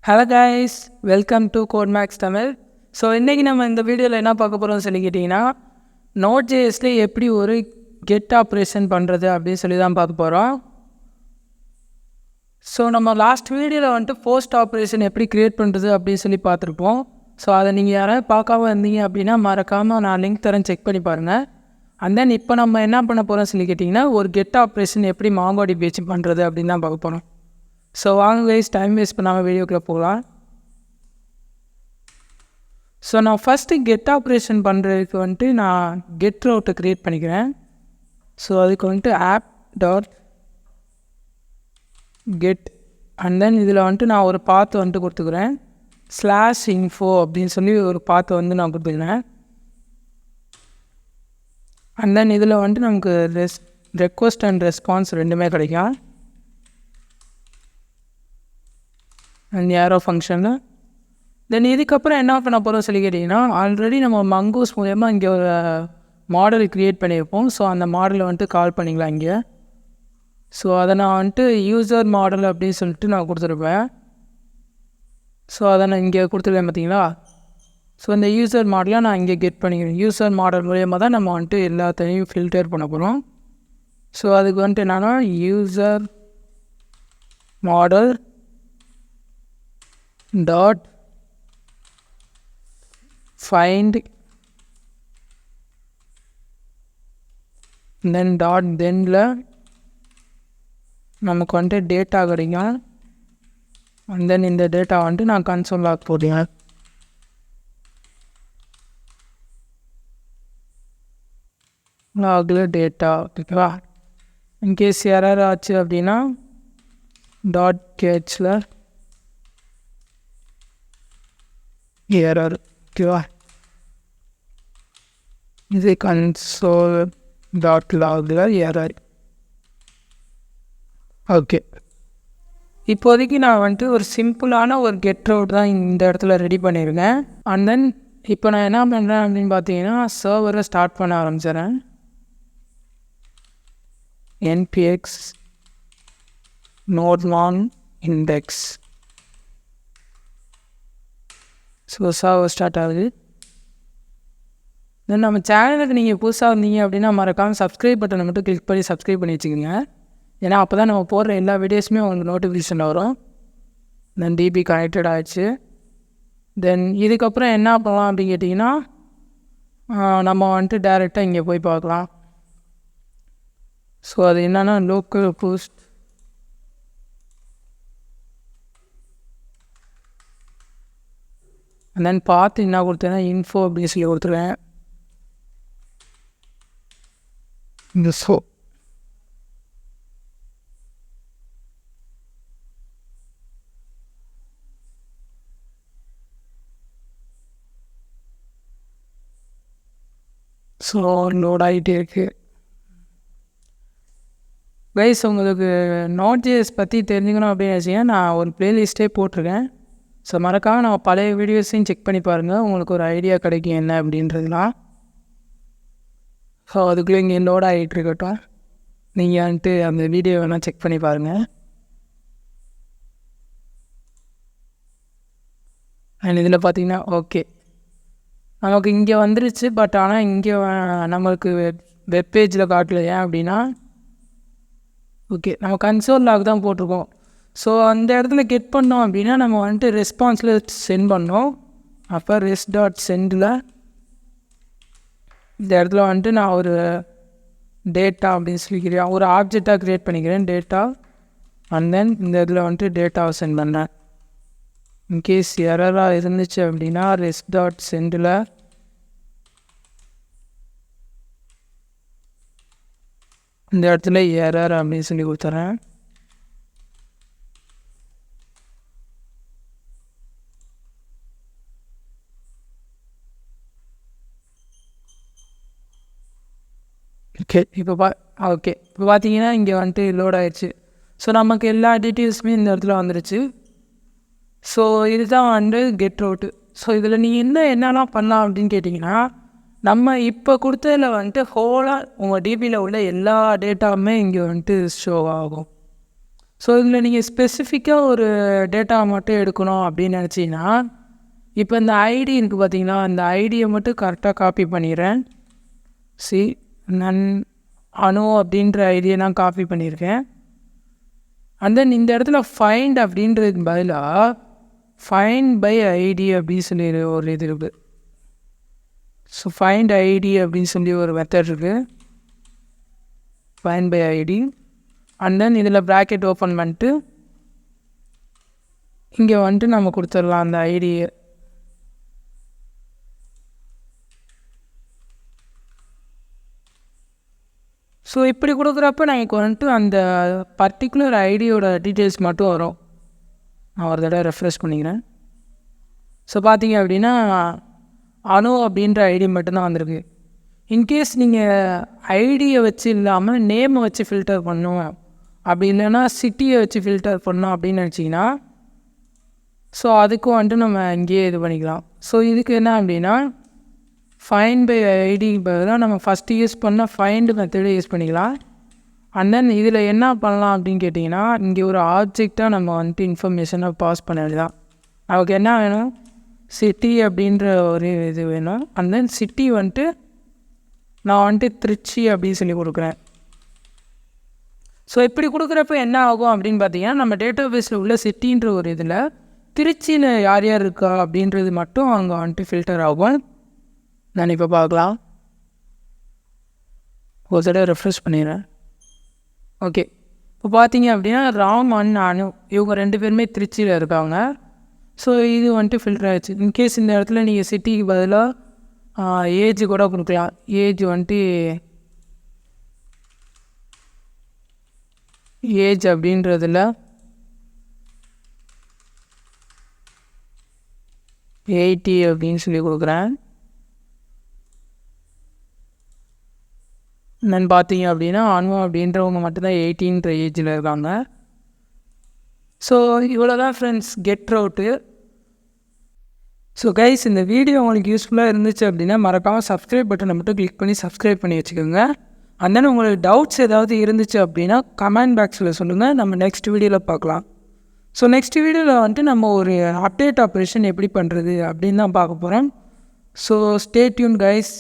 Hello guys, welcome to Codemax Tamil. So இன்றைக்கி நம்ம இந்த வீடியோவில் என்ன பார்க்க போகிறோம்னு சொல்லி கேட்டிங்கன்னா, Node.jsல எப்படி ஒரு கெட் ஆப்ரேஷன் பண்ணுறது அப்படின்னு சொல்லி தான் பார்க்க போகிறோம். ஸோ நம்ம லாஸ்ட் வீடியோவில் வந்துட்டு போஸ்ட் ஆப்ரேஷன் எப்படி க்ரியேட் பண்ணுறது அப்படின்னு சொல்லி பார்த்துருப்போம். ஸோ அதை நீங்கள் யாராவது பார்க்காம இருந்தீங்க அப்படின்னா மறக்காமல் நான் லிங்க் தரேன், செக் பண்ணி பாருங்கள். அண்ட் தென் இப்போ நம்ம என்ன பண்ண போகிறோம்னு சொல்லி கேட்டிங்கன்னா, ஒரு கெட் ஆப்ரேஷன் எப்படி MongoDB வச்சு பண்ணுறது அப்படின்னு தான் பார்க்க போகிறோம். ஸோ வாங்க கைஸ், டைம் வேஸ்ட் பண்ணாமல் வீடியோக்குள்ளே போகலாம். ஸோ நான் ஃபஸ்ட்டு கெட் ஆப்ரேஷன் பண்ணுறதுக்கு வந்துட்டு நான் கெட் ரூட்டை க்ரியேட் பண்ணிக்கிறேன். ஸோ அதுக்கு வந்துட்டு app.get அண்ட் தென் இதில் வந்துட்டு நான் ஒரு பாத்து வந்துட்டு கொடுத்துக்கிறேன், /info அப்படின்னு சொல்லி ஒரு பாத்து வந்து நான் கொடுத்துக்கிறேன். அண்ட் தென் இதில் வந்துட்டு நமக்கு ரெக்வஸ்ட் அண்ட் ரெஸ்பான்ஸ் ரெண்டுமே கிடைக்கும். அண்ட் ஏரோ ஃபங்க்ஷனில் தென் இதுக்கப்புறம் என்ன பண்ண போகிறோம் சொல்லி கேட்டிங்கன்னா, ஆல்ரெடி நம்ம மங்கூஸ் மூலயமா இங்கே ஒரு மாடல் க்ரியேட் பண்ணியிருப்போம். ஸோ அந்த மாடலை வந்துட்டு கால் பண்ணிக்கலாம் இங்கே. ஸோ அதை நான் வந்துட்டு யூசர் மாடல் அப்படின்னு சொல்லிட்டு நான் கொடுத்துருப்பேன். ஸோ அதை நான் இங்கே கொடுத்துருக்கேன் பார்த்தீங்களா. ஸோ இந்த யூசர் மாடலை நான் இங்கே கெட் பண்ணிக்கிறேன். யூசர் மாடல் மூலயமா தான் நம்ம வந்துட்டு எல்லாத்தையும் ஃபில்டர் பண்ண போகிறோம். ஸோ அதுக்கு வந்துட்டு என்னென்னா user model dot find then dot thenல நமக்கு வந்துட்டு டேட்டா கிடைக்கும். அண்ட் தென் இந்த டேட்டா வந்துட்டு நான் கன்சோல் லாக் போடுங்க. லாகில் டேட்டா ஓகேவா. இன்கேஸ் எரர் ஆச்சு அப்படின்னா டாட் கேட்சில் எரர் ஓகேவா. இது கன்சோல் டாட் லாகில் எரர். ஓகே, இப்போதைக்கு நான் வந்துட்டு ஒரு சிம்பிளான ஒரு கெட் ரூட் தான் இந்த இடத்துல ரெடி பண்ணியிருக்கேன். அண்ட் தென் இப்போ நான் என்ன பண்ணுறேன் அப்படின்னு பார்த்தீங்கன்னா, சர்வரை ஸ்டார்ட் பண்ண ஆரம்பிச்சிடறேன். npx node1 index. So server start ஆகுது. தென் நம்ம சேனலுக்கு நீங்கள் புதுசாக இருந்தீங்க அப்படின்னா மறக்காமல் சப்ஸ்கிரைப் பட்டனை மட்டும் கிளிக் பண்ணி சப்ஸ்கிரைப் பண்ணி வச்சுக்கோங்க. ஏன்னா அப்போ தான் நம்ம போடுற எல்லா வீடியோஸுமே உங்களுக்கு நோட்டிஃபிகேஷன் வரும். தென் டிபி கனெக்டட் ஆகிடுச்சு. தென் இதுக்கப்புறம் என்ன பண்ணலாம் அப்படின்னு கேட்டிங்கன்னா, நம்ம வந்துட்டு டைரெக்டாக இங்கே போய் பார்க்கலாம். ஸோ அது என்னென்னா லோக்கல் போஸ்ட் அண்ட் தென் பார்த்து என்ன கொடுத்தேன்னா இன்ஃபோ அப்படின்னு சொல்லி கொடுத்துருவேன். இந்த ஸோ லோட் ஆகிட்டே இருக்குது. கைஸ், உங்களுக்கு Node.js பற்றி தெரிஞ்சுக்கணும் அப்படின்னு வச்சுக்கேன், நான் ஒரு ப்ளேலிஸ்ட்டே போட்டிருக்கேன். ஸோ மறக்காமல் நம்ம பழைய வீடியோஸையும் செக் பண்ணி பாருங்கள், உங்களுக்கு ஒரு ஐடியா கிடைக்கும் என்ன அப்படின்றதுலாம். ஸோ அதுக்குள்ளே இங்கே லோட் ஆகிட்டு இருக்கட்டும், நீங்கள் வந்துட்டு அந்த வீடியோ வேணால் செக் பண்ணி பாருங்கள். அண்ட் இதில் பார்த்தீங்கன்னா ஓகே நமக்கு இங்கே வந்துருச்சு. பட் ஆனால் இங்கே நம்மளுக்கு வெப்பேஜில் காட்டல. ஏன் அப்படின்னா ஓகே நம்ம கன்சோல் லாக் தான் போட்டிருக்கோம். ஸோ அந்த இடத்துல கெட் பண்ணோம் அப்படின்னா நம்ம வந்துட்டு ரெஸ்பான்ஸில் சென்ட் பண்ணோம். அப்போ res.sendல இந்த இடத்துல வந்துட்டு நான் ஒரு டேட்டா அப்படின்னு சொல்லிக்கிறேன், ஒரு ஆப்ஜெக்டாக க்ரியேட் பண்ணிக்கிறேன் டேட்டா. அண்ட் தென் இந்த இதில் வந்துட்டு டேட்டாவை சென்ட் பண்ணேன். இன்கேஸ் எரராக இருந்துச்சு அப்படின்னா res.sendல இந்த இடத்துல எரர் அப்படின்னு சொல்லி கொடுத்துறேன். ஓகே இப்போ பார்த்தீங்கன்னா இங்கே வந்துட்டு லோட் ஆகிடுச்சு. ஸோ நமக்கு எல்லா டீட்டெயில்ஸுமே இந்த இடத்துல வந்துடுச்சு. ஸோ இதுதான் வந்து கெட் ரூட்டு. ஸோ இதில் நீங்கள் என்னெல்லாம் பண்ணலாம் அப்படின்னு கேட்டிங்கன்னா, நம்ம இப்போ கொடுத்ததில் வந்துட்டு ஹோலாக உங்கள் டிபியில் உள்ள எல்லா டேட்டாவுமே இங்கே வந்துட்டு ஷோ ஆகும். ஸோ இதில் நீங்கள் ஸ்பெசிஃபிக்காக ஒரு டேட்டா மட்டும் எடுக்கணும் அப்படின்னு நினச்சிங்கன்னா இப்போ இந்த ஐடி இருக்குது பார்த்தீங்கன்னா, அந்த ஐடியை மட்டும் கரெக்டாக காப்பி பண்ணிடுறேன். நான் அணு அப்படின்ற ஐடியை நான் காப்பி பண்ணியிருக்கேன். அண்ட் தென் இந்த இடத்துல ஃபைண்ட் அப்படின்றதுக்கு பதிலாக ஃபைண்ட் பை ஐடி அப்படின்னு சொல்லி ஒரு இது இருக்குது. ஸோ ஃபைண்ட் ஐடி அப்படின்னு சொல்லி ஒரு மெத்தட் இருக்குது, find by it. And then இதில் ப்ராக்கெட் ஓப்பன் பண்ணிட்டு இங்கே வந்துட்டு நம்ம கொடுத்துடலாம் அந்த ஐடியை. ஸோ இப்படி கொடுக்குறப்ப எனக்கு வந்துட்டு அந்த பர்டிகுலர் ஐடியோட டீட்டெயில்ஸ் மட்டும் வரும். நான் ஒரு தடவை ரெஃப்ரெஷ் பண்ணிக்கிறேன். ஸோ பார்த்தீங்க அப்படின்னா அணு அப்படின்ற ஐடி மட்டும்தான் வந்திருக்கு. இன்கேஸ் நீங்கள் ஐடியை வச்சு இல்லாமல் நேமை வச்சு ஃபில்டர் பண்ணணும், அப்படி இல்லைன்னா சிட்டியை வச்சு ஃபில்டர் பண்ணணும் அப்படின்னு நினச்சிங்கன்னா ஸோ அதுக்கும் வந்துட்டு நம்ம இங்கேயே இது பண்ணிக்கலாம். ஸோ இதுக்கு என்ன அப்படின்னா ஃபைண்ட் பை ஐடிக்கு பதிலாக நம்ம ஃபஸ்ட்டு யூஸ் பண்ண ஃபைண்டு மெத்தடை யூஸ் பண்ணிக்கலாம். அண்ட் தென் இதில் என்ன பண்ணலாம் அப்படின்னு கேட்டிங்கன்னா இங்கே ஒரு ஆப்ஜெக்டாக நம்ம வந்துட்டு இன்ஃபர்மேஷனை பாஸ் பண்ண வேண்டியதான். நமக்கு என்ன வேணும், சிட்டி அப்படின்ற ஒரு இது வேணும். அண்ட் தென் சிட்டி வந்துட்டு நான் வந்துட்டு திருச்சி அப்படின்னு சொல்லி கொடுக்குறேன். ஸோ இப்படி கொடுக்குறப்ப என்ன ஆகும் அப்படின்னு பார்த்தீங்கன்னா நம்ம டேட்டா பேஸில் உள்ள சிட்டின்ற ஒரு இதில் திருச்சியில் யார் யார் இருக்கா அப்படின்றது மட்டும் அங்கே வந்துட்டு ஃபில்டர் ஆகும். நான் இப்போ பார்க்கலாம். ஒரு தடவை ரெஃப்ரெஷ் பண்ணிடுறேன். ஓகே, இப்போ பார்த்தீங்க அப்படின்னா ராம் அண்ட் அனு இவங்க 2 பேருமே திருச்சியில் இருக்காங்க. ஸோ இது வந்துட்டு ஃபில்டர் ஆகிடுச்சு. இன்கேஸ் இந்த இடத்துல நீங்கள் சிட்டிக்கு பதிலாக ஏஜ் கூட கொடுக்கலாம். ஏஜ் வந்துட்டு ஏஜ் அப்படின்றதில் 80 அப்படின்னு சொல்லி கொடுக்குறேன். என்னென்னு பார்த்தீங்க அப்படின்னா அனு அப்படின்றவங்க மட்டும்தான் 18ன்ற ஏஜில் இருக்காங்க. ஸோ இவ்வளோ தான் ஃப்ரெண்ட்ஸ் கெட் ரவுட்டு. ஸோ கைஸ் இந்த வீடியோ உங்களுக்கு யூஸ்ஃபுல்லாக இருந்துச்சு அப்படின்னா மறக்காமல் சப்ஸ்கிரைப் பட்டனை மட்டும் கிளிக் பண்ணி சப்ஸ்கிரைப் பண்ணி வச்சுக்கோங்க. அண்ட் தென் உங்களுக்கு டவுட்ஸ் ஏதாவது இருந்துச்சு அப்படின்னா கமெண்ட் பாக்ஸில் சொல்லுங்கள், நம்ம நெக்ஸ்ட் வீடியோவில் பார்க்கலாம். ஸோ நெக்ஸ்ட் வீடியோவில் வந்துட்டு நம்ம ஒரு அப்டேட் ஆப்ரேஷன் எப்படி பண்ணுறது அப்படின்னு தான் பார்க்க போகிறோம். So stay tune guys.